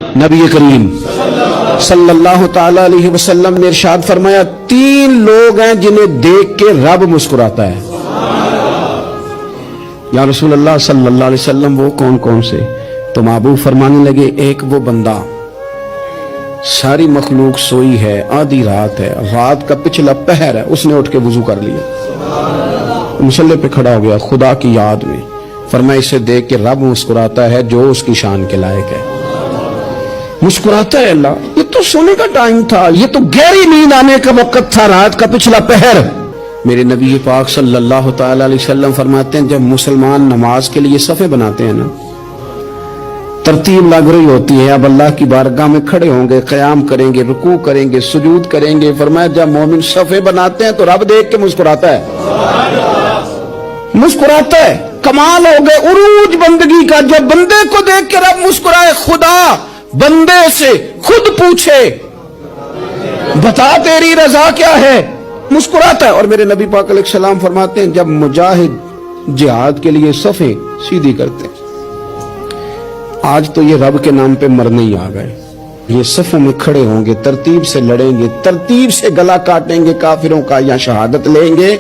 نبی کریم صلی اللہ تعالی علیہ وسلم نے ارشاد فرمایا 3 لوگ ہیں جنہیں دیکھ کے رب مسکراتا ہے۔ یا رسول اللہ صلی اللہ علیہ وسلم وہ کون کون سے؟ تو محبوب فرمانے لگے ایک وہ بندہ ساری مخلوق سوئی ہے، آدھی رات ہے، رات کا پچھلا پہر ہے، اس نے اٹھ کے وضو کر لیا، مصلی پہ کھڑا ہو گیا خدا کی یاد میں، فرمایا اسے دیکھ کے رب مسکراتا ہے جو اس کی شان کے لائق ہے۔ مسکراتا ہے اللہ، یہ تو سونے کا ٹائم تھا، یہ تو گہری نیند آنے کا وقت تھا، رات کا پچھلا پہر۔ میرے نبی پاک صلی اللہ تعالی علیہ وسلم فرماتے ہیں جب مسلمان نماز کے لیے صفیں بناتے ہیں نا، ترتیب لگ رہی ہوتی ہے، اب اللہ کی بارگاہ میں کھڑے ہوں گے، قیام کریں گے، رکوع کریں گے، سجود کریں گے، فرمایا جب مومن صفیں بناتے ہیں تو رب دیکھ کے مسکراتا ہے، مسکراتا ہے۔ کمال ہو گئے عروج بندگی کا، جب بندے کو دیکھ کے رب مسکرائے، خدا بندے سے خود پوچھے بتا تیری رضا کیا ہے، مسکراتا ہے۔ اور میرے نبی پاک علیہ السلام فرماتے ہیں جب مجاہد جہاد کے لیے صفیں سیدھی کرتے ہیں، آج تو یہ رب کے نام پہ مرنے ہی آ گئے، یہ صفوں میں کھڑے ہوں گے، ترتیب سے لڑیں گے، ترتیب سے گلا کاٹیں گے کافروں کا یا شہادت لیں گے۔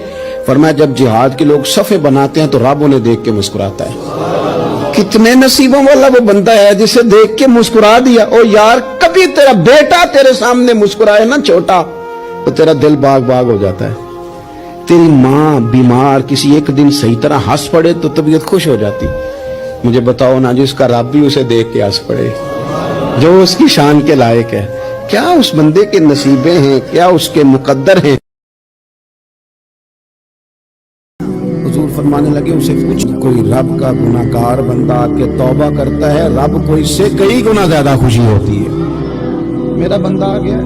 فرمایا جب جہاد کے لوگ صفیں بناتے ہیں تو رب انہیں دیکھ کے مسکراتا ہے۔ کتنے نصیبوں والا وہ بندہ ہے جسے دیکھ کے مسکرا دیا۔ او یار کبھی تیرا بیٹا تیرے سامنے مسکرائے نا چھوٹا تو تیرا دل باغ باغ ہو جاتا ہے، تیری ماں بیمار کسی ایک دن صحیح طرح ہنس پڑے تو طبیعت خوش ہو جاتی۔ مجھے بتاؤ نا جس کا رب بھی اسے دیکھ کے ہنس پڑے جو اس کی شان کے لائق ہے، کیا اس بندے کے نصیبیں ہیں، کیا اس کے مقدر ہیں۔ حضور فرمانے لگے اسے پوچھ کوئی رب کا گناہ گار بندہ آ کے توبہ کرتا ہے، رب کو اس سے کئی گنا زیادہ خوشی ہوتی ہے۔ میرا بندہ آ گیا